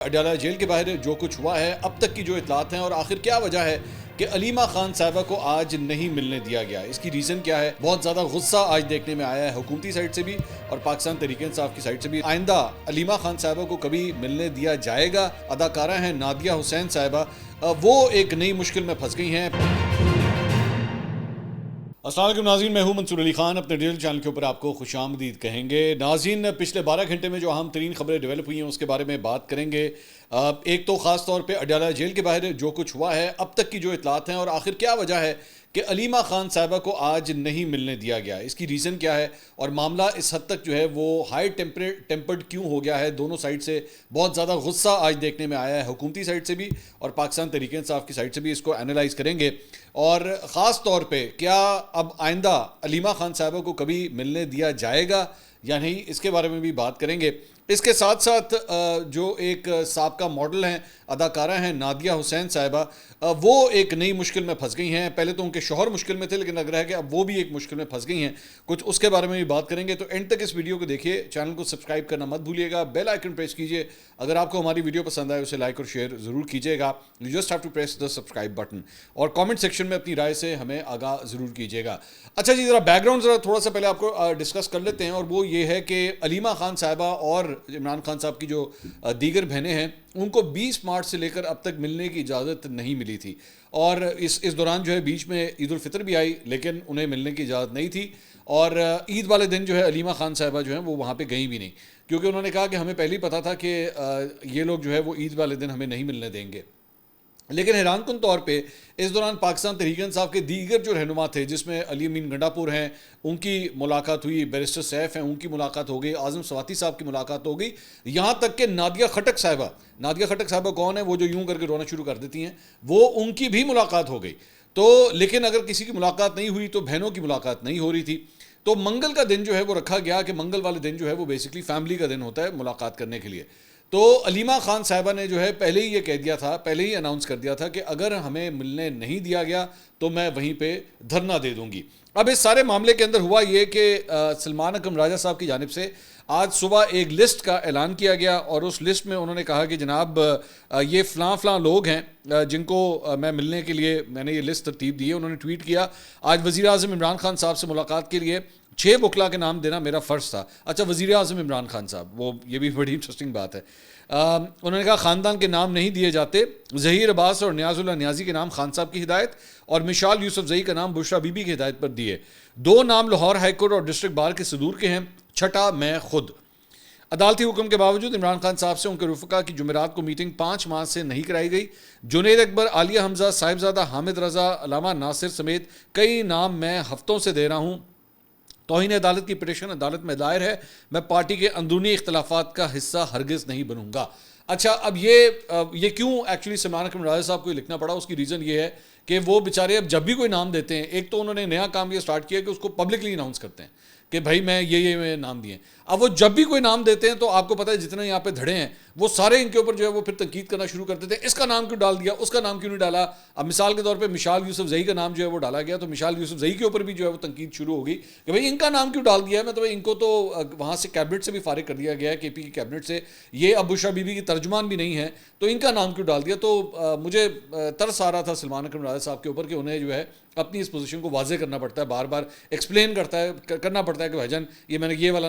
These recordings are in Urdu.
اڈیالہ جیل کے باہر جو کچھ ہوا ہے اب تک کی جو اطلاعات ہیں اور آخر کیا وجہ ہے کہ علیمہ خان صاحبہ کو آج نہیں ملنے دیا گیا، اس کی ریزن کیا ہے؟ بہت زیادہ غصہ آج دیکھنے میں آیا ہے حکومتی سائٹ سے بھی اور پاکستان تحریک انصاف کی سائٹ سے بھی۔ آئندہ علیمہ خان صاحبہ کو کبھی ملنے دیا جائے گا؟ اداکارہ ہیں نادیہ حسین صاحبہ، وہ ایک نئی مشکل میں پھنس گئی ہیں۔ السلام علیکم ناظرین، میں ہوں منصور علی خان، اپنے ڈیجیٹل چینل کے اوپر آپ کو خوش آمدید کہیں گے۔ ناظرین، پچھلے 12 گھنٹے میں جو اہم ترین خبریں ڈیولپ ہوئی ہیں اس کے بارے میں بات کریں گے۔ ایک تو خاص طور پہ اڈیالہ جیل کے باہر جو کچھ ہوا ہے اب تک کی جو اطلاعات ہیں اور آخر کیا وجہ ہے کہ علیمہ خان صاحبہ کو آج نہیں ملنے دیا گیا، اس کی ریزن کیا ہے اور معاملہ اس حد تک جو ہے وہ ہائی ٹیمپرڈ کیوں ہو گیا ہے؟ دونوں سائٹ سے بہت زیادہ غصہ آج دیکھنے میں آیا ہے حکومتی سائٹ سے بھی اور پاکستان تحریک انصاف کی سائٹ سے بھی، اس کو اینالائز کریں گے۔ اور خاص طور پہ کیا اب آئندہ علیمہ خان صاحبہ کو کبھی ملنے دیا جائے گا یا نہیں، اس کے بارے میں بھی بات کریں گے۔ اس کے ساتھ ساتھ جو ایک سابقہ ماڈل ہیں، اداکارہ ہیں نادیہ حسین صاحبہ، وہ ایک نئی مشکل میں پھنس گئی ہیں۔ پہلے تو ان کے شوہر مشکل میں تھے لیکن لگ رہا ہے کہ اب وہ بھی ایک مشکل میں پھنس گئی ہیں، کچھ اس کے بارے میں بھی بات کریں گے۔ تو اینڈ تک اس ویڈیو کو دیکھیے، چینل کو سبسکرائب کرنا مت بھولیے گا، بیل آئیکن پریس کیجیے۔ اگر آپ کو ہماری ویڈیو پسند آئے اسے لائک اور شیئر ضرور کیجیے گا، you just have to press the subscribe button, اور کامنٹ سیکشن میں اپنی رائے سے ہمیں آگاہ ضرور کیجیے گا۔ اچھا جی، ذرا بیک گراؤنڈ ذرا تھوڑا سا پہلے آپ کو ڈسکس کر لیتے ہیں، اور وہ یہ ہے کہ علیمہ خان صاحبہ اور عمران خان صاحب کی جو دیگر بہنیں ہیں ان کو 20 مارچ سے لے کر اب تک ملنے کی اجازت نہیں ملی تھی، اور اس دوران جو ہے بیچ میں عید الفطر بھی آئی لیکن انہیں ملنے کی اجازت نہیں تھی، اور عید والے دن جو ہے علیمہ خان صاحبہ جو ہیں وہ وہاں پہ گئیں بھی نہیں، کیونکہ انہوں نے کہا کہ ہمیں پہلے ہی پتہ تھا کہ یہ لوگ جو ہے وہ عید والے دن ہمیں نہیں ملنے دیں گے۔ لیکن حیران کن طور پہ اس دوران پاکستان تحریک انصاف کے دیگر جو رہنما تھے، جس میں علی امین گنڈا پور ہیں، ان کی ملاقات ہوئی، بیرسٹر سیف ہیں ان کی ملاقات ہو گئی، اعظم سواتی صاحب کی ملاقات ہو گئی، یہاں تک کہ نادیہ خٹک صاحبہ کون ہے؟ وہ جو یوں کر کے رونا شروع کر دیتی ہیں، وہ ان کی بھی ملاقات ہو گئی۔ تو لیکن اگر کسی کی ملاقات نہیں ہوئی تو بہنوں کی ملاقات نہیں ہو رہی تھی، تو منگل کا دن جو ہے وہ رکھا گیا کہ منگل والے دن جو ہے وہ بیسکلی فیملی کا دن ہوتا ہے ملاقات کرنے کے لیے۔ تو علیمہ خان صاحبہ نے جو ہے پہلے ہی یہ کہہ دیا تھا، پہلے ہی اناؤنس کر دیا تھا کہ اگر ہمیں ملنے نہیں دیا گیا تو میں وہیں پہ دھرنا دے دوں گی۔ اب اس سارے معاملے کے اندر ہوا یہ کہ سلمان اکرم راجہ صاحب کی جانب سے آج صبح ایک لسٹ کا اعلان کیا گیا، اور اس لسٹ میں انہوں نے کہا کہ جناب یہ فلاں لوگ ہیں جن کو میں ملنے کے لیے میں نے یہ لسٹ ترتیب دی ہے۔ انہوں نے ٹویٹ کیا، آج وزیر اعظم عمران خان صاحب سے ملاقات کے لیے 6 وکلاء کے نام دینا میرا فرض تھا۔ اچھا، وزیر اعظم عمران خان صاحب، وہ یہ بھی بڑی انٹرسٹنگ بات ہے۔ انہوں نے کہا خاندان کے نام نہیں دیے جاتے، ظہیر عباس اور نیاز اللہ نیازی کے نام خان صاحب کی ہدایت، اور مشال یوسف زئی کا نام بشرا بی بی کی ہدایت پر دیے۔ 2 نام لاہور ہائی کورٹ اور ڈسٹرکٹ بار کے صدور کے ہیں، چھٹا میں خود۔ عدالتی حکم کے باوجود عمران خان صاحب سے ان کے رفقا کی جمعرات کو میٹنگ 5 ماہ سے نہیں کرائی گئی۔ جنید اکبر، عالیہ حمزہ، صاحبزادہ حامد رضا، علامہ ناصر سمیت کئی نام میں ہفتوں سے دے رہا ہوں۔ توہین عدالت کی پٹیشن عدالت میں دائر ہے، میں پارٹی کے اندرونی اختلافات کا حصہ ہرگز نہیں بنوں گا۔ اچھا، اب یہ کیوں ایکچولی سلمان اکرم راجہ صاحب کو لکھنا پڑا؟ اس کی ریزن یہ ہے کہ وہ بیچارے اب جب بھی کوئی نام دیتے ہیں، ایک تو انہوں نے نیا کام یہ سٹارٹ کیا کہ اس کو پبلکلی اناؤنس کرتے ہیں کہ بھائی میں یہ نام دیے۔ اب وہ جب بھی کوئی نام دیتے ہیں تو آپ کو پتہ ہے جتنے یہاں پہ دھڑے ہیں وہ سارے ان کے اوپر جو ہے وہ پھر تنقید کرنا شروع کر دیتے ہیں، اس کا نام کیوں ڈال دیا، اس کا نام کیوں نہیں ڈالا۔ اب مثال کے طور پہ مشال یوسف زئی کا نام جو ہے وہ ڈالا گیا، تو مشال یوسف زئی کے اوپر بھی جو ہے وہ تنقید شروع ہو گئی کہ بھائی ان کا نام کیوں ڈال دیا ہے، مطلب ان کو تو وہاں سے کیبنٹ سے بھی فارغ کر دیا گیا ہے، کے پی کی کیبنٹ سے، یہ اب بشرا بی بی کی ترجمان بھی نہیں ہے، تو ان کا نام کیوں ڈال دیا۔ تو مجھے ترس آ رہا تھا سلمان اکرم راجہ صاحب کے اوپر کہ انہیں جو ہے اپنی اس پوزیشن کو واضح کرنا پڑتا ہے، بار بار ایکسپلین کرنا پڑتا ہے کہ بھائی جان یہ میں نے یہ والا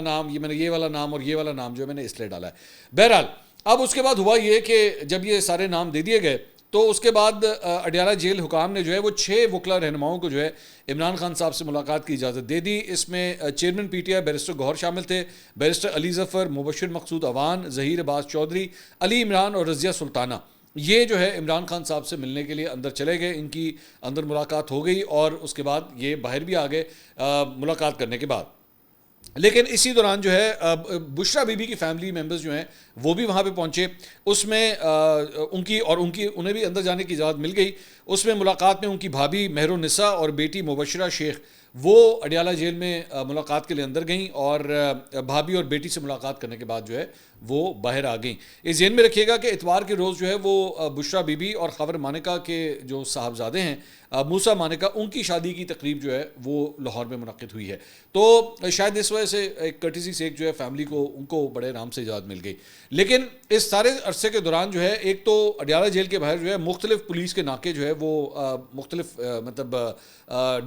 نام اور یہ والا نام جو ہے میں نے اس لیے ڈالا ہے۔ بہرحال اب اس کے بعد ہوا یہ کہ جب یہ سارے نام دے دیے گئے تو اس کے بعد اڈیالہ جیل حکام نے جو ہے وہ 6 وکلا رہنماؤں کو جو ہے عمران خان صاحب سے ملاقات کی اجازت دے دی۔ اس میں chairman P T I barrister Gohar شامل تھے، بیرسٹر علی ظفر، مبشر مقصود اوان، ظہیر عباس چودھری، علی عمران اور رضیہ سلطانہ، یہ جو ہے عمران خان صاحب سے ملنے کے لیے اندر چلے گئے۔ ان کی اندر ملاقات ہو گئی اور اس کے بعد یہ باہر بھی آ گئے ملاقات کرنے کے بعد۔ لیکن اسی دوران جو ہے بشرا بی بی کی فیملی ممبرز جو ہیں وہ بھی وہاں پہ پہنچے، اس میں انہیں بھی اندر جانے کی اجازت مل گئی۔ اس میں ملاقات میں ان کی بھابھی مہر النساء اور بیٹی مبشرہ شیخ وہ اڈیالہ جیل میں ملاقات کے لیے اندر گئیں، اور بھابھی اور بیٹی سے ملاقات کرنے کے بعد جو ہے وہ باہر آ گئیں۔ یہ ذہن میں رکھیے گا کہ اتوار کے روز جو ہے وہ بشرا بی بی اور خاور مانکا کے جو صاحبزادے ہیں موسیٰ مانکا، ان کی شادی کی تقریب جو ہے وہ لاہور میں منعقد ہوئی ہے، تو شاید اس وجہ سے ایک کرٹیسی سے جو ہے فیملی کو ان کو بڑے آرام سے اجازت مل گئی۔ لیکن اس سارے عرصے کے دوران جو ہے ایک تو اڈیالہ جیل کے باہر جو ہے مختلف پولیس کے ناکے جو ہے وہ مختلف مطلب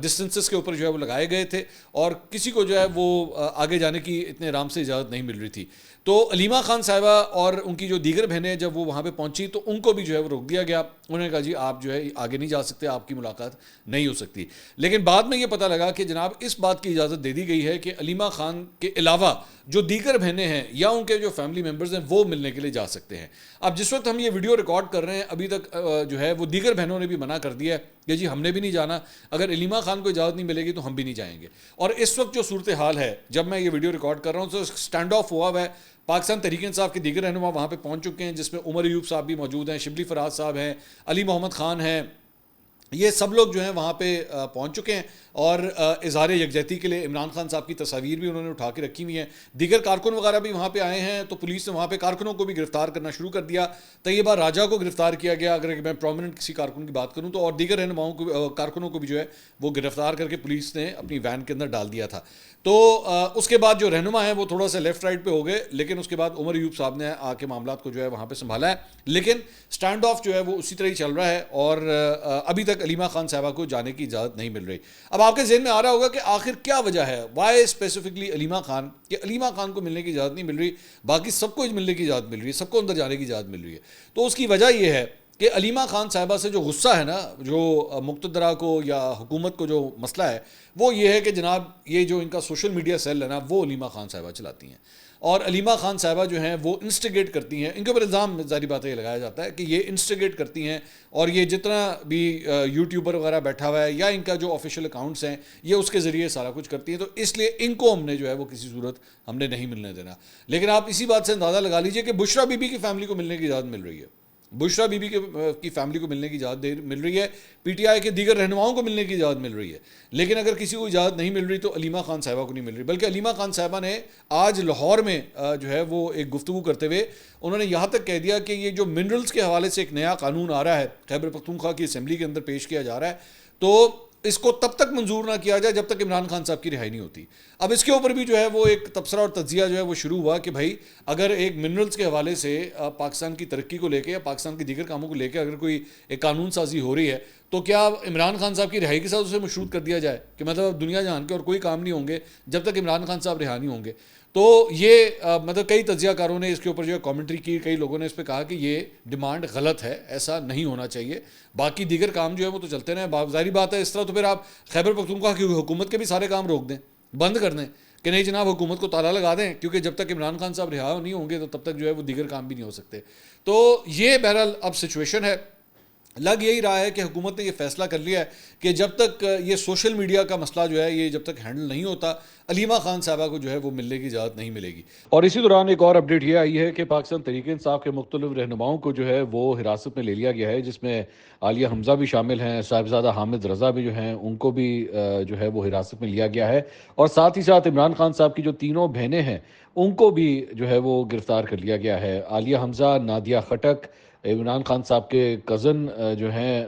ڈسٹنسز کے اوپر جو ہے وہ لگائے گئے تھے، اور کسی کو جو ہے وہ آگے جانے کی اتنے آرام سے اجازت نہیں مل رہی تھی۔ تو علیمہ خان صاحبہ اور ان کی جو دیگر بہنیں جب وہ وہاں پہ پہنچی تو ان کو بھی جو ہے وہ روک دیا گیا، انہوں نے کہا جی آپ جو ہے آگے نہیں جا سکتے، آپ کی ملاقات نہیں ہو سکتی۔ لیکن بعد میں یہ پتہ لگا کہ جناب اس بات کی اجازت دے دی گئی ہے کہ علیمہ خان کے علاوہ جو دیگر بہنیں ہیں یا ان کے جو فیملی ممبرز ہیں وہ ملنے کے لیے جا سکتے ہیں۔ اب جس وقت ہم یہ ویڈیو ریکارڈ کر رہے ہیں ابھی تک جو ہے وہ دیگر بہنوں نے بھی منع کر دیا ہے کہ جی ہم نے بھی نہیں جانا، اگر علیمہ خان کو اجازت نہیں ملے گی تو ہم بھی نہیں جائیں گے۔ اور اس وقت جو صورتحال ہے جب میں یہ ویڈیو ریکارڈ کر رہا ہوں تو سٹینڈ آف ہوا ہوا ہے، پاکستان تحریک انصاف کے دیگر رہنما وہاں پہ پہنچ چکے ہیں، جس میں عمر ایوب صاحب بھی موجود ہیں، شبلی فراز صاحب ہیں، علی محمد خان ہیں، یہ سب لوگ جو ہیں وہاں پہ پہنچ چکے ہیں، اور اظہار یکجہتی کے لیے عمران خان صاحب کی تصاویر بھی انہوں نے اٹھا کے رکھی ہوئی ہیں، دیگر کارکن وغیرہ بھی وہاں پہ آئے ہیں، تو پولیس نے وہاں پہ کارکنوں کو بھی گرفتار کرنا شروع کر دیا۔ طیبہ راجہ کو گرفتار کیا گیا، اگر میں پرومیننٹ کسی کارکن کی بات کروں تو، اور دیگر رہنماؤں کو کارکنوں کو بھی جو ہے وہ گرفتار کر کے پولیس نے اپنی وین کے اندر ڈال دیا تھا۔ تو اس کے بعد جو رہنما ہیں وہ تھوڑا سا لیفٹ رائٹ پہ ہو گئے، لیکن اس کے بعد عمر ایوب صاحب نے آ کے معاملات کو جو ہے وہاں پہ سنبھالا ہے، لیکن سٹینڈ آف جو ہے وہ اسی طرح ہی چل رہا ہے، اور ابھی تک علیمہ خان صاحبہ کو جانے کی اجازت نہیں مل رہی۔ اب آپ کے ذہن میں آ رہا ہوگا کہ آخر کیا وجہ ہے، وائی اسپیسیفکلی علیمہ خان، کہ علیمہ خان کو ملنے کی اجازت نہیں مل رہی، باقی سب کو ملنے کی اجازت مل رہی ہے، سب کو اندر جانے کی اجازت مل رہی ہے۔ تو اس کی وجہ یہ ہے کہ علیمہ خان صاحبہ سے جو غصہ ہے نا، جو مقتدرہ کو یا حکومت کو جو مسئلہ ہے وہ یہ ہے کہ جناب یہ جو ان کا سوشل میڈیا سیل ہے نا وہ علیمہ خان صاحبہ چلاتی ہیں، اور علیمہ خان صاحبہ جو ہیں وہ انسٹیگیٹ کرتی ہیں، ان کے اوپر الزام ظاہری بات یہ لگایا جاتا ہے کہ یہ انسٹیگیٹ کرتی ہیں، اور یہ جتنا بھی یوٹیوبر وغیرہ بیٹھا ہوا ہے یا ان کا جو آفیشیل اکاؤنٹس ہیں یہ اس کے ذریعے سارا کچھ کرتی ہیں، تو اس لیے ان کو ہم نے جو ہے وہ کسی صورت ہم نے نہیں ملنے دینا۔ لیکن آپ اسی بات سے اندازہ لگا لیجئے کہ بشرا بی بی کی فیملی کو ملنے کی اجازت مل رہی ہے، بشرا بی بی کی فیملی کو ملنے کی اجازت مل رہی ہے، پی ٹی آئی کے دیگر رہنماؤں کو ملنے کی اجازت مل رہی ہے، لیکن اگر کسی کو اجازت نہیں مل رہی تو علیمہ خان صاحبہ کو نہیں مل رہی۔ بلکہ علیمہ خان صاحبہ نے آج لاہور میں جو ہے وہ ایک گفتگو کرتے ہوئے انہوں نے یہاں تک کہہ دیا کہ یہ جو منرلز کے حوالے سے ایک نیا قانون آ رہا ہے، خیبر پختونخوا کی اسمبلی کے اندر پیش کیا جا رہا ہے، تو اس کو تب تک منظور نہ کیا جائے جب تک عمران خان صاحب کی رہائی نہیں ہوتی۔ اب اس کے اوپر بھی جو ہے وہ ایک تبصرہ اور تجزیہ جو ہے وہ شروع ہوا کہ بھائی اگر ایک منرلز کے حوالے سے پاکستان کی ترقی کو لے کے یا پاکستان کے دیگر کاموں کو لے کے اگر کوئی ایک قانون سازی ہو رہی ہے تو کیا عمران خان صاحب کی رہائی کے ساتھ اسے مشروط کر دیا جائے، کہ مطلب دنیا جہان کے اور کوئی کام نہیں ہوں گے جب تک عمران خان صاحب رہا نہیں ہوں گے۔ تو یہ مطلب کئی تجزیہ کاروں نے اس کے اوپر جو ہے کامنٹری کی، کئی لوگوں نے اس پہ کہا کہ یہ ڈیمانڈ غلط ہے، ایسا نہیں ہونا چاہیے، باقی دیگر کام جو ہے وہ تو چلتے رہیں۔ ظاہری بات ہے اس طرح تو پھر آپ خیبر پختونخوا کی حکومت کے بھی سارے کام روک دیں، بند کر دیں کہ نہیں جناب حکومت کو تالا لگا دیں، کیونکہ جب تک عمران خان صاحب رہا نہیں ہوں گے تو تب تک جو ہے وہ دیگر کام بھی نہیں ہو سکتے۔ تو یہ بہرحال اب سچویشن ہے، لگ یہی رہا ہے کہ حکومت نے یہ فیصلہ کر لیا ہے کہ جب تک یہ سوشل میڈیا کا مسئلہ جو ہے یہ جب تک ہینڈل نہیں ہوتا علیمہ خان صاحبہ کو جو ہے وہ ملنے کی اجازت نہیں ملے گی۔ اور اسی دوران ایک اور اپڈیٹ یہ آئی ہے کہ پاکستان تحریک انصاف کے مختلف رہنماؤں کو جو ہے وہ حراست میں لے لیا گیا ہے، جس میں عالیہ حمزہ بھی شامل ہیں، صاحبزادہ حامد رضا بھی جو ہیں ان کو بھی جو ہے وہ حراست میں لیا گیا ہے، اور ساتھ ہی ساتھ عمران خان صاحب کی جو تینوں بہنیں ہیں ان کو بھی جو ہے وہ گرفتار کر لیا گیا ہے۔ عالیہ حمزہ، نادیہ خٹک، عمران خان صاحب کے کزن جو ہیں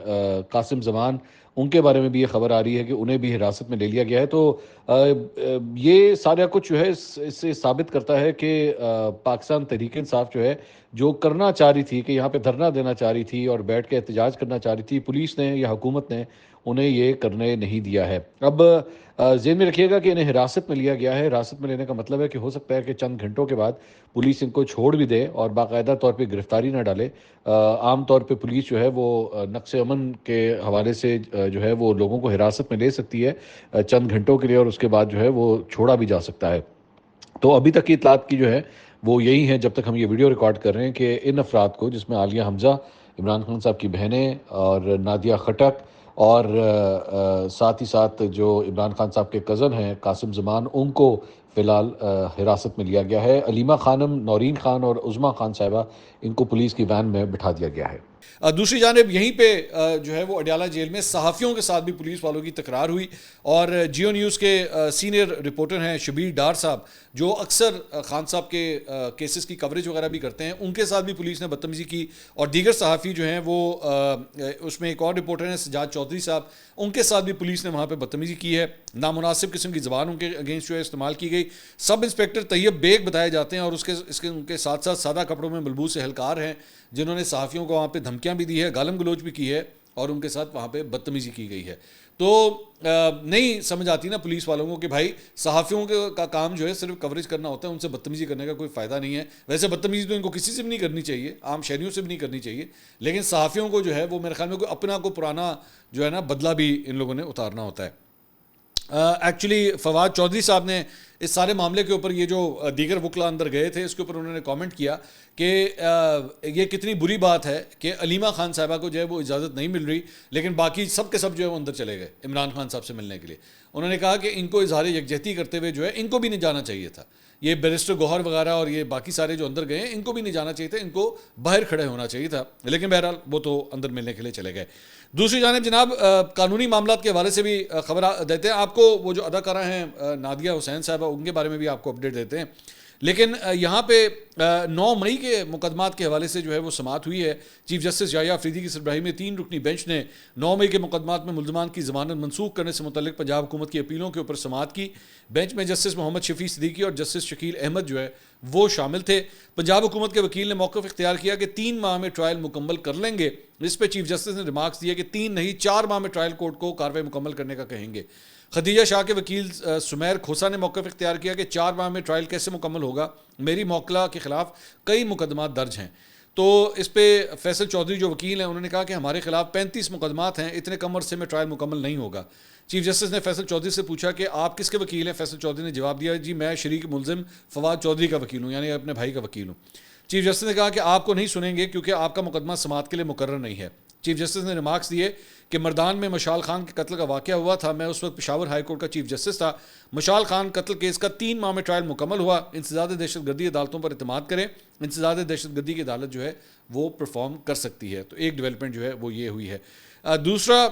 قاسم زمان، ان کے بارے میں بھی یہ خبر آ رہی ہے کہ انہیں بھی حراست میں لے لیا گیا ہے۔ تو یہ سارا کچھ جو ہے اس سے ثابت کرتا ہے کہ پاکستان تحریک انصاف جو ہے جو کرنا چاہ رہی تھی کہ یہاں پہ دھرنا دینا چاہ رہی تھی اور بیٹھ کے احتجاج کرنا چاہ رہی تھی، پولیس نے یا حکومت نے انہیں یہ کرنے نہیں دیا ہے۔ اب ذہن میں رکھیے گا کہ انہیں حراست میں لیا گیا ہے، حراست میں لینے کا مطلب ہے کہ ہو سکتا ہے کہ چند گھنٹوں کے بعد پولیس ان کو چھوڑ بھی دے اور باقاعدہ طور پہ گرفتاری نہ ڈالے۔ عام طور پہ پولیس جو ہے وہ نقص امن کے حوالے سے جو ہے وہ لوگوں کو حراست میں لے سکتی ہے چند گھنٹوں کے لیے، اور اس کے بعد جو ہے وہ چھوڑا بھی جا سکتا ہے۔ تو ابھی تک کی اطلاعات کی جو ہے وہ یہی ہے جب تک ہم یہ ویڈیو ریکارڈ کر رہے ہیں، کہ ان افراد کو جس میں عالیہ حمزہ، عمران خان صاحب کی بہنیں اور نادیہ خٹک، اور ساتھ ہی ساتھ جو عمران خان صاحب کے کزن ہیں قاسم زمان، ان کو فی الحال حراست میں لیا گیا ہے۔ علیمہ خانم، نورین خان اور عظمیٰ خان صاحبہ ان کو پولیس کی وین میں بٹھا دیا گیا ہے۔ دوسری جانب یہیں پہ جو ہے وہ اڈیالہ جیل میں صحافیوں کے ساتھ بھی پولیس والوں کی تکرار ہوئی، اور جیو نیوز کے سینئر رپورٹر ہیں شبیر ڈار صاحب، جو اکثر خان صاحب کے کیسز کی کوریج وغیرہ بھی کرتے ہیں، ان کے ساتھ بھی پولیس نے بدتمیزی کی، اور دیگر صحافی جو ہیں وہ اس میں ایک اور رپورٹر ہیں سجاد چودھری صاحب، ان کے ساتھ بھی پولیس نے وہاں پہ بدتمیزی کی ہے، نامناسب قسم کی زبان ان کے اگینسٹ جو ہے استعمال کی گئی۔ سب انسپیکٹر طیب بیگ بتائے جاتے ہیں، اور ان کے ساتھ ساتھ سادہ کپڑوں میں ملبوس اہلکار ہیں جنہوں نے صحافیوں کو وہاں پہ دھمکیاں بھی دی ہے، گالم گلوچ بھی کی ہے، اور ان کے ساتھ وہاں پہ بدتمیزی کی گئی ہے۔ تو نہیں سمجھ آتی نا پولیس والوں کو کہ بھائی صحافیوں کا کام جو ہے صرف کوریج کرنا ہوتا ہے، ان سے بدتمیزی کرنے کا کوئی فائدہ نہیں ہے۔ ویسے بدتمیزی تو ان کو کسی سے بھی نہیں کرنی چاہیے، عام شہریوں سے بھی نہیں کرنی چاہیے، لیکن صحافیوں کو جو ہے وہ میرے خیال میں کوئی اپنا کو پرانا جو ہے نا بدلہ بھی ان لوگوں نے اتارنا ہوتا ہے۔ ایکچولی فواد چودھری صاحب نے اس سارے معاملے کے اوپر، یہ جو دیگر وکلا اندر گئے تھے، اس کے اوپر انہوں نے کامنٹ کیا کہ یہ کتنی بری بات ہے کہ علیمہ خان صاحبہ کو جو ہے وہ اجازت نہیں مل رہی، لیکن باقی سب کے سب جو ہے وہ اندر چلے گئے عمران خان صاحب سے ملنے کے لیے۔ انہوں نے کہا کہ ان کو اظہار یکجہتی کرتے ہوئے جو ہے ان کو بھی نہیں جانا چاہیے تھا، یہ بیرسٹر گوہر وغیرہ اور یہ باقی سارے جو اندر گئے ہیں ان کو بھی نہیں جانا چاہیے تھا، ان کو باہر کھڑے ہونا چاہیے تھا، لیکن بہرحال وہ تو اندر ملنے کے لیے چلے گئے۔ دوسری جانب جناب قانونی معاملات کے حوالے سے بھی خبر دیتے ہیں آپ کو، وہ جو اداکارہ ہیں نادیہ حسین صاحبہ، ان کے بارے میں بھی آپ کو اپڈیٹ دیتے ہیں، لیکن یہاں پہ 9 مئی کے مقدمات کے حوالے سے جو ہے وہ سماعت ہوئی ہے۔ چیف جسٹس یحییٰ افریدی کی سربراہی میں 3 رکنی بینچ نے 9 مئی کے مقدمات میں ملزمان کی ضمانت منسوخ کرنے سے متعلق پنجاب حکومت کی اپیلوں کے اوپر سماعت کی۔ بینچ میں جسٹس محمد شفیع صدیقی اور جسٹس شکیل احمد جو ہے وہ شامل تھے۔ پنجاب حکومت کے وکیل نے موقف اختیار کیا کہ 3 ماہ میں ٹرائل مکمل کر لیں گے۔ اس پہ چیف جسٹس نے ریمارکس دیا کہ 3 نہیں 4 ماہ میں ٹرائل کورٹ کو کارروائی مکمل کرنے کا کہیں گے۔ خدیجہ شاہ کے وکیل سمیر کھوسا نے موقف اختیار کیا کہ 4 ماہ میں ٹرائل کیسے مکمل ہوگا، میری موکلہ کے خلاف کئی مقدمات درج ہیں۔ تو اس پہ فیصل چودھری جو وکیل ہیں انہوں نے کہا کہ ہمارے خلاف 35 مقدمات ہیں، اتنے کم عرصے میں ٹرائل مکمل نہیں ہوگا۔ چیف جسٹس نے فیصل چودھری سے پوچھا کہ آپ کس کے وکیل ہیں؟ فیصل چودھری نے جواب دیا جی میں شریک ملزم فواد چودھری کا وکیل ہوں، یعنی اپنے بھائی کا وکیل ہوں۔ چیف جسٹس نے کہا کہ آپ کو نہیں سنیں گے کیونکہ آپ کا مقدمہ سماعت کے لیے مقرر نہیں ہے۔ چیف جسٹس نے ریمارکس دیے کہ مردان میں مشال خان کے قتل کا واقعہ ہوا تھا، میں اس وقت پشاور ہائی کورٹ کا چیف جسٹس تھا۔ مشال خان قتل کیس کا 3 ماہ میں ٹرائل مکمل ہوا۔ انسداد دہشت گردی عدالتوں پر اعتماد کریں، انسداد دہشت گردی کی عدالت جو ہے وہ پرفارم کر سکتی ہے۔ تو ایک ڈیولپمنٹ جو ہے وہ یہ ہوئی ہے۔ دوسرا،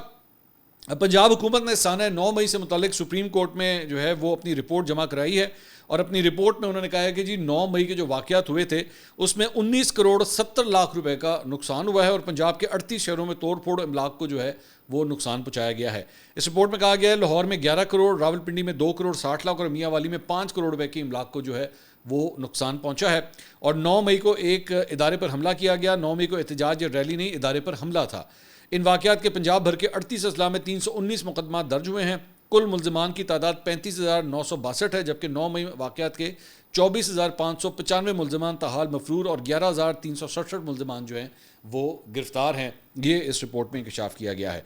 پنجاب حکومت نے سانہ 9 مئی سے متعلق سپریم کورٹ میں جو ہے وہ اپنی رپورٹ جمع کرائی ہے، اور اپنی رپورٹ میں انہوں نے کہا ہے کہ جی 9 مئی کے جو واقعات ہوئے تھے اس میں 19 کروڑ 70 لاکھ روپے کا نقصان ہوا ہے، اور پنجاب کے 38 شہروں میں توڑ پھوڑ املاک کو جو ہے وہ نقصان پہنچایا گیا ہے۔ اس رپورٹ میں کہا گیا ہے لاہور میں 11 کروڑ، راولپنڈی میں 2 کروڑ 60 لاکھ اور میاں والی میں 5 کروڑ روپے کی املاک کو جو ہے وہ نقصان پہنچا ہے۔ اور 9 مئی کو ایک ادارے پر حملہ کیا گیا۔ 9 مئی کو احتجاج یا ریلی نہیں، ادارے پر حملہ تھا۔ ان واقعات کے پنجاب بھر کے 38 اضلاع میں 319 مقدمات درج ہوئے ہیں۔ کل ملزمان کی تعداد 35,962 ہے، جبکہ 9 مئی واقعات کے 24,595 ملزمان تاحال مفرور اور 11,367 ملزمان جو ہیں وہ گرفتار ہیں۔ یہ اس رپورٹ میں انکشاف کیا گیا ہے۔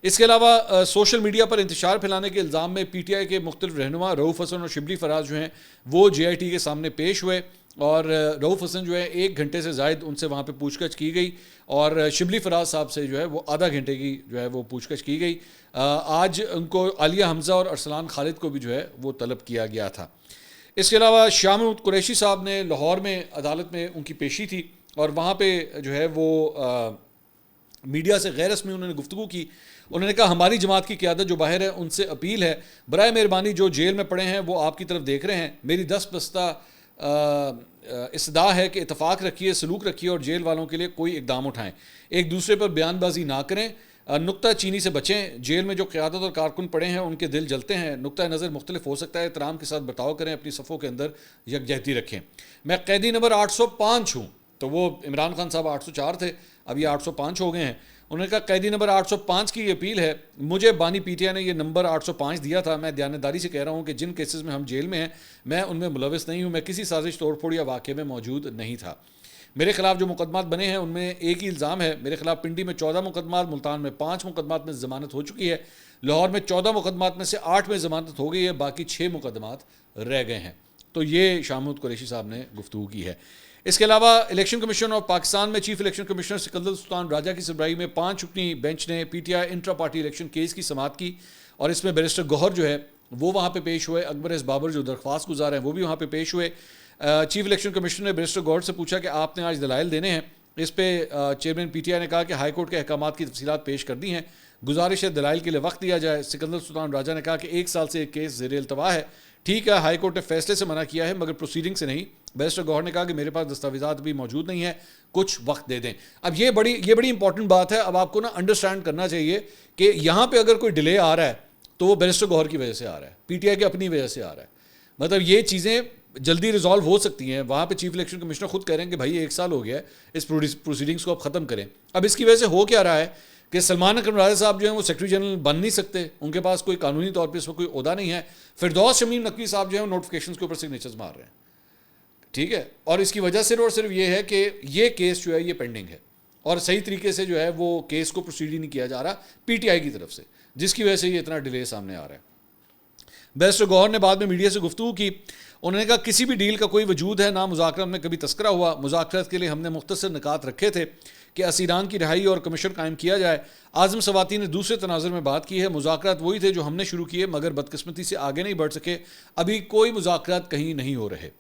اس کے علاوہ سوشل میڈیا پر انتشار پھیلانے کے الزام میں پی ٹی آئی کے مختلف رہنما رؤوف حسن اور شبلی فراز جو ہیں وہ جے آئی ٹی کے سامنے پیش ہوئے، اور رؤوف حسن جو ہے 1 گھنٹے سے زائد ان سے وہاں پہ پوچھ گچھ کی گئی، اور شبلی فراز صاحب سے جو ہے وہ آدھا گھنٹے کی جو ہے وہ پوچھ گچھ کی گئی۔ آج ان کو عالیہ حمزہ اور ارسلان خالد کو بھی جو ہے وہ طلب کیا گیا تھا۔ اس کے علاوہ شاہ محمود قریشی صاحب نے لاہور میں عدالت میں ان کی پیشی تھی، اور وہاں پہ جو ہے وہ میڈیا سے غیر رسمی انہوں نے گفتگو کی۔ انہوں نے کہا ہماری جماعت کی قیادت جو باہر ہے ان سے اپیل ہے، برائے مہربانی جو جیل میں پڑے ہیں وہ آپ کی طرف دیکھ رہے ہیں، میری دست بستہ استدعا ہے کہ اتفاق رکھیے، سلوک رکھیے اور جیل والوں کے لیے کوئی اقدام اٹھائیں، ایک دوسرے پر بیان بازی نہ کریں، نکتہ چینی سے بچیں، جیل میں جو قیادت اور کارکن پڑے ہیں ان کے دل جلتے ہیں، نقطہ نظر مختلف ہو سکتا ہے، احترام کے ساتھ برتاؤ کریں، اپنی صفوں کے اندر یکجہتی رکھیں۔ میں قیدی نمبر 805 ہوں، تو وہ عمران خان صاحب 804 تھے، اب یہ 805 ہو گئے ہیں۔ انہوں نے کہا قیدی نمبر 805 کی اپیل ہے، مجھے بانی پی ٹی آئی نے یہ نمبر 805 دیا تھا، میں دیانتداری سے کہہ رہا ہوں کہ جن کیسز میں ہم جیل میں ہیں میں ان میں ملوث نہیں ہوں، میں کسی سازش توڑ پھوڑ یا واقعے میں موجود نہیں تھا۔ میرے خلاف جو مقدمات بنے ہیں ان میں ایک ہی الزام ہے، میرے خلاف پنڈی میں 14 مقدمات، ملتان میں 5 مقدمات میں ضمانت ہو چکی ہے، لاہور میں 14 مقدمات میں سے 8 میں ضمانت ہو گئی ہے، باقی 6 مقدمات رہ گئے ہیں۔ تو یہ شاہ محمود قریشی صاحب نے گفتگو کی ہے۔ اس کے علاوہ الیکشن کمیشن آف پاکستان میں چیف الیکشن کمشنر سکندر سلطان راجہ کی سربراہی میں 5 رکنی بینچ نے پی ٹی آئی انٹرا پارٹی الیکشن کیس کی سماعت کی، اور اس میں بیرسٹر گوہر جو ہے وہ وہاں پہ پیش ہوئے، اکبر ایس بابر جو درخواست گزار ہیں وہ بھی وہاں پہ پیش ہوئے۔ چیف الیکشن کمیشنر نے بیرسٹر گور سے پوچھا کہ آپ نے آج دلائل دینے ہیں. اس پہ چیئرمین پی ٹی آئی نے کہا کہ ہائی کورٹ کے احکامات کی تفصیلات پیش کر دی ہیں, گزارش ہے دلائل کے لیے وقت دیا جائے. سکندر سلطان راجہ نے کہا کہ 1 سال سے ایک کیس زیر التوا ہے. ٹھیک ہے, ہائی کورٹ نے فیصلے سے منع کیا ہے مگر پروسیڈنگ سے نہیں. بیرسٹر گوہر نے کہا کہ میرے پاس دستاویزات بھی موجود نہیں ہیں, کچھ وقت دے دیں. اب یہ بڑی امپورٹنٹ بات ہے. اب آپ کو نا انڈرسٹینڈ کرنا چاہیے کہ یہاں پہ اگر کوئی ڈیلے آ رہا ہے تو وہ بیرسٹر گوہر کی وجہ سے آ رہا ہے, پی ٹی آئی کی اپنی وجہ سے آ رہا ہے. مطلب یہ چیزیں جلدی ریزالو ہو سکتی ہیں. وہاں پہ چیف الیکشن کمشنر خود کہہ رہے ہیں کہ بھائی 1 سال ہو گیا ہے, اس پروسیڈنگس کو آپ ختم کریں. اب اس کی وجہ سے ہو کیا رہا ہے کہ سلمان اکرم راجہ صاحب جو ہیں وہ سیکرٹری جنرل بن نہیں سکتے, ان کے پاس کوئی قانونی طور پہ اس وقت کوئی عہدہ نہیں ہے. فردوس شمیم نقوی صاحب جو ہیں وہ نوٹیفکیشنز کے اوپر سگنیچرز مار رہے ہیں. ٹھیک ہے, اور اس کی وجہ صرف اور صرف یہ ہے کہ یہ کیس جو ہے یہ پینڈنگ ہے اور صحیح طریقے سے جو ہے وہ کیس کو پروسیڈ ہی نہیں کیا جا رہا پی ٹی آئی کی طرف سے, جس کی وجہ سے یہ اتنا ڈیلے سامنے آ رہا ہے. بیرسٹر گوہر نے بعد میں میڈیا سے گفتگو کی. انہوں نے کہا کسی بھی ڈیل کا کوئی وجود ہے نہ مذاکرات میں کبھی تذکرہ ہوا. مذاکرات کے لیے ہم نے مختصر نکات رکھے تھے کہ اسیران کی رہائی اور کمیشن قائم کیا جائے. اعظم سواتی نے دوسرے تناظر میں بات کی ہے, مذاکرات وہی تھے جو ہم نے شروع کیے مگر بدقسمتی سے آگے نہیں بڑھ سکے. ابھی کوئی مذاکرات کہیں نہیں ہو رہے.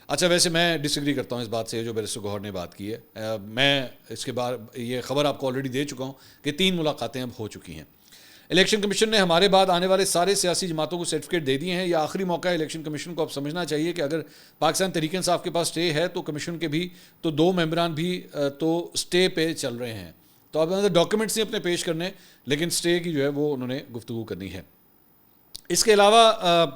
اچھا, ویسے میں ڈس ایگری کرتا ہوں اس بات سے جو بیرسٹر گوہر نے بات کی ہے. میں اس کے بعد یہ خبر آپ کو آلریڈی دے چکا ہوں کہ 3 ملاقاتیں اب ہو چکی ہیں. الیکشن کمیشن نے ہمارے بعد آنے والے سارے سیاسی جماعتوں کو سرٹیفکیٹ دے دیے ہیں. یہ آخری موقع ہے الیکشن کمیشن کو اب سمجھنا چاہیے کہ اگر پاکستان تحریک انصاف کے پاس سٹے ہے تو کمیشن کے بھی تو 2 ممبران بھی تو سٹے پہ چل رہے ہیں. تو اب ڈاکیومنٹس نہیں اپنے پیش کرنے, لیکن سٹے کی جو ہے وہ انہوں نے گفتگو کرنی ہے. اس کے علاوہ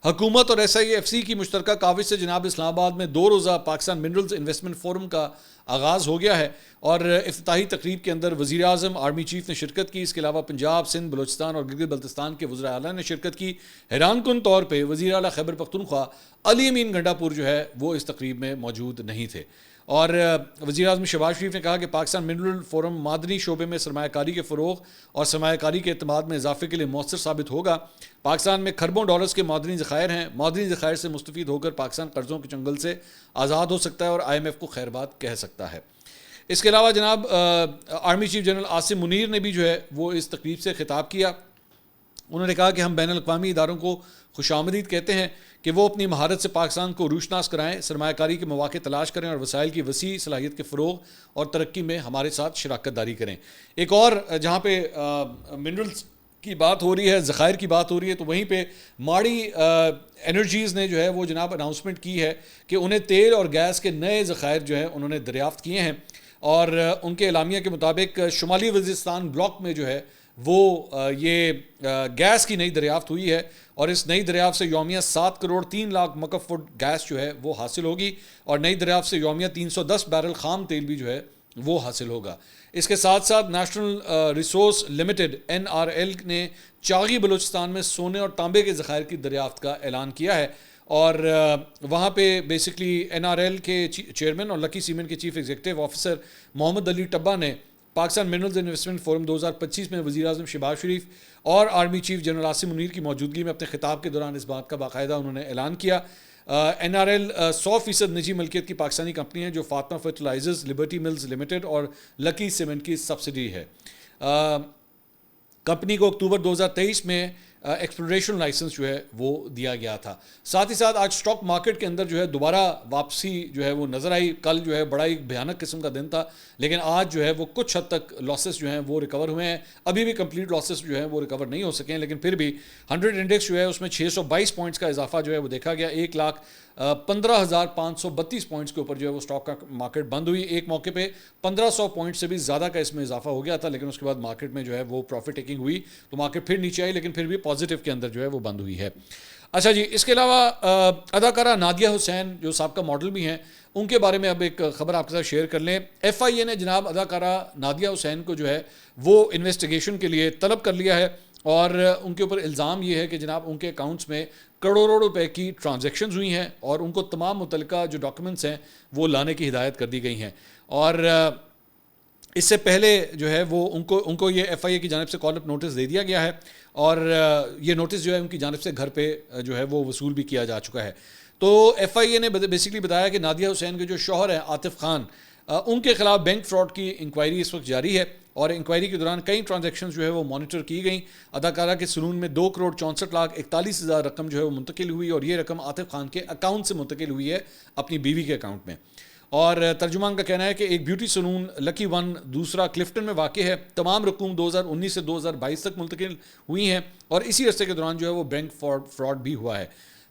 حکومت اور ایس آئی ایف سی کی مشترکہ کاوش سے جناب اسلام آباد میں 2 روزہ پاکستان منرلز انویسٹمنٹ فورم کا آغاز ہو گیا ہے اور افتتاحی تقریب کے اندر وزیر اعظم آرمی چیف نے شرکت کی. اس کے علاوہ پنجاب, سندھ, بلوچستان اور گلگت بلتستان کے وزراء اعلیٰ نے شرکت کی. حیران کن طور پہ وزیر اعلیٰ خیبر پختونخوا علی امین گنڈا پور جو ہے وہ اس تقریب میں موجود نہیں تھے. اور وزیر اعظم شہباز شریف نے کہا کہ پاکستان منرل فورم معدنی شعبے میں سرمایہ کاری کے فروغ اور سرمایہ کاری کے اعتماد میں اضافے کے لیے مؤثر ثابت ہوگا. پاکستان میں کھربوں ڈالرز کے معدنی ذخائر ہیں. معدنی ذخائر سے مستفید ہو کر پاکستان قرضوں کے چنگل سے آزاد ہو سکتا ہے اور آئی ایم ایف کو خیر بات کہہ سکتا ہے. اس کے علاوہ جناب army chief general Asim Munir نے بھی جو ہے وہ اس تقریب سے خطاب کیا. انہوں نے کہا کہ ہم بین الاقوامی اداروں کو خوش آمدید کہتے ہیں کہ وہ اپنی مہارت سے پاکستان کو روشناس کرائیں, سرمایہ کاری کے مواقع تلاش کریں اور وسائل کی وسیع صلاحیت کے فروغ اور ترقی میں ہمارے ساتھ شراکت داری کریں. ایک اور جہاں پہ منرلز کی بات ہو رہی ہے, ذخائر کی بات ہو رہی ہے, تو وہیں پہ ماڑی انرجیز نے جو ہے وہ جناب اناؤنسمنٹ کی ہے کہ انہیں تیل اور گیس کے نئے ذخائر جو ہے انہوں نے دریافت کیے ہیں. اور ان کے اعلامیہ کے مطابق شمالی وزیرستان بلاک میں جو ہے وہ یہ گیس کی نئی دریافت ہوئی ہے اور اس نئی دریافت سے یومیہ 7 کروڑ 3 لاکھ مکف فٹ گیس جو ہے وہ حاصل ہوگی اور نئی دریافت سے یومیہ 310 بیرل خام تیل بھی جو ہے وہ حاصل ہوگا. اس کے ساتھ ساتھ نیشنل ریسورس لمیٹڈ NRL نے چاغی بلوچستان میں سونے اور تانبے کے ذخائر کی دریافت کا اعلان کیا ہے اور وہاں پہ بیسکلی NRL کے چیئرمین اور لکی سیمنٹ کے چیف ایگزیکٹو آفیسر محمد علی ٹبا نے پاکستان منرلز انویسٹمنٹ فورم 2025 میں وزیر اعظم شہباز شریف اور army chief general Asim Munir کی موجودگی میں اپنے خطاب کے دوران اس بات کا باقاعدہ انہوں نے اعلان کیا. NRL 100% نجی ملکیت کی پاکستانی کمپنی ہے جو Fatima fertilizers, Liberty Mills Limited اور لکی سیمنٹ کی سبسڈی ہے. کمپنی کو اکتوبر 2023 میں ایکسپلوریشن لائسنس جو ہے وہ دیا گیا تھا. ساتھ ہی ساتھ آج سٹاک مارکیٹ کے اندر جو ہے دوبارہ واپسی جو ہے وہ نظر آئی. کل جو ہے بڑا ہی بھیانک قسم کا دن تھا, لیکن آج جو ہے وہ کچھ حد تک لاسز جو ہیں وہ ریکور ہوئے ہیں. ابھی بھی کمپلیٹ لاسز جو ہیں وہ ریکور نہیں ہو سکے ہیں, لیکن پھر بھی 100 انڈیکس جو ہے اس میں 622 پوائنٹس کا اضافہ جو ہے وہ دیکھا گیا. 1,15,532 پوائنٹس کے اوپر جو ہے وہ سٹاک کا مارکیٹ بند ہوئی. ایک موقع پہ 1,500 پوائنٹ سے بھی زیادہ کا اس میں اضافہ ہو گیا تھا, لیکن اس کے بعد مارکیٹ میں جو ہے وہ پروفٹ ٹیکنگ ہوئی تو مارکیٹ پھر نیچے آئی, لیکن پھر بھی پازیٹیو کے اندر جو ہے وہ بند ہوئی ہے. اچھا جی, اس کے علاوہ اداکارہ نادیہ حسین جو سابقہ ماڈل بھی ہیں, ان کے بارے میں اب ایک خبر آپ کے ساتھ شیئر کر لیں. FIA نے جناب اداکارہ نادیہ حسین کو جو ہے وہ انویسٹیگیشن کے لیے طلب کر لیا ہے اور ان کے اوپر الزام یہ ہے کہ جناب ان کے اکاؤنٹس میں کروڑوں روپے کی ٹرانزیکشنز ہوئی ہیں اور ان کو تمام متعلقہ جو ڈاکیومنٹس ہیں وہ لانے کی ہدایت کر دی گئی ہیں. اور اس سے پہلے جو ہے وہ ان کو یہ FIA کی جانب سے کال اپ نوٹس دے دیا گیا ہے اور یہ نوٹس جو ہے ان کی جانب سے گھر پہ جو ہے وہ وصول بھی کیا جا چکا ہے. تو FIA نے بیسکلی بتایا کہ نادیہ حسین کے جو شوہر ہیں عاطف خان, ان کے خلاف بینک فراڈ کی انکوائری اس وقت جاری ہے. اور انکوائری کے دوران کئی ٹرانزیکشنز جو ہے وہ مانیٹر کی گئیں. اداکارہ کے سلون میں 2,64,41,000 رقم جو ہے وہ منتقل ہوئی اور یہ رقم عاطف خان کے اکاؤنٹ سے منتقل ہوئی ہے اپنی بیوی کے اکاؤنٹ میں. اور ترجمان کا کہنا ہے کہ ایک بیوٹی سلون لکی ون دوسرا کلفٹن میں واقع ہے. تمام رقوم 2019 سے 2022 تک منتقل ہوئی ہیں اور اسی عرصے کے دوران جو ہے وہ بینک فراڈ بھی ہوا ہے.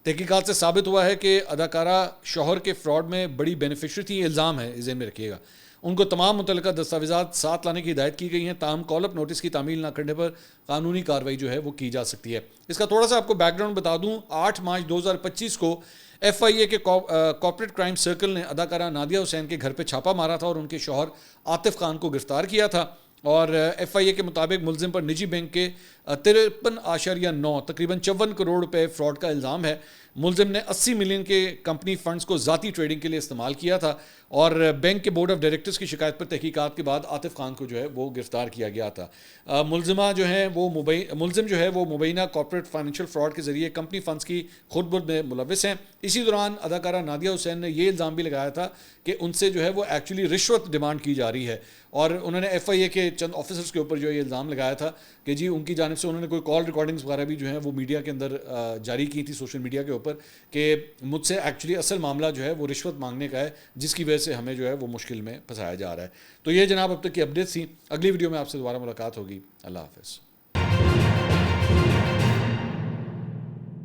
تحقیقات سے ثابت ہوا ہے کہ اداکارہ شوہر کے فراڈ میں بڑی بینیفیشری تھی. الزام ہے, ذہن میں رکھیے گا. ان کو تمام متعلقہ دستاویزات ساتھ لانے کی ہدایت کی گئی ہیں. تاہم کال اپ نوٹس کی تعمیل نہ کرنے پر قانونی کارروائی جو ہے وہ کی جا سکتی ہے. اس کا تھوڑا سا آپ کو بیک گراؤنڈ بتا دوں. 8 مارچ 2025 کو ایف آئی اے کے کارپوریٹ کرائم سرکل نے اداکارہ نادیہ حسین کے گھر پہ چھاپا مارا تھا اور ان کے شوہر عاطف خان کو گرفتار کیا تھا. اور ایف آئی اے کے مطابق ملزم پر نجی بینک کے 53.9 تقریباً 54 کروڑ روپے فراڈ کا الزام ہے. ملزم نے 80 ملین کے کمپنی فنڈز کو ذاتی ٹریڈنگ کے لیے استعمال کیا تھا اور بینک کے بورڈ آف ڈائریکٹرز کی شکایت پر تحقیقات کے بعد عاطف خان کو جو ہے وہ گرفتار کیا گیا تھا. ملزم جو ہے وہ مبینہ کارپوریٹ فائنینشیل فراڈ کے ذریعے کمپنی فنڈز کی خود برد میں ملوث ہیں. اسی دوران اداکارہ نادیہ حسین نے یہ الزام بھی لگایا تھا کہ ان سے جو ہے وہ ایکچولی رشوت ڈیمانڈ کی جا رہی ہے اور انہوں نے ایف آئی اے کے چند آفیسرز کے اوپر جو یہ الزام لگایا تھا کہ جی ان کی جانب سے انہوں نے کوئی کال ریکارڈنگز وغیرہ بھی جو ہیں وہ میڈیا کے اندر جاری کی تھی, سوشل میڈیا کے اوپر, کہ مجھ سے ایکچولی اصل معاملہ جو ہے وہ رشوت مانگنے کا ہے جس کی وجہ سے ہمیں جو ہے وہ مشکل میں پھنسایا جا رہا ہے. تو یہ جناب اب تک کی اپڈیٹ تھی. اگلی ویڈیو میں آپ سے دوبارہ ملاقات ہوگی. اللہ حافظ.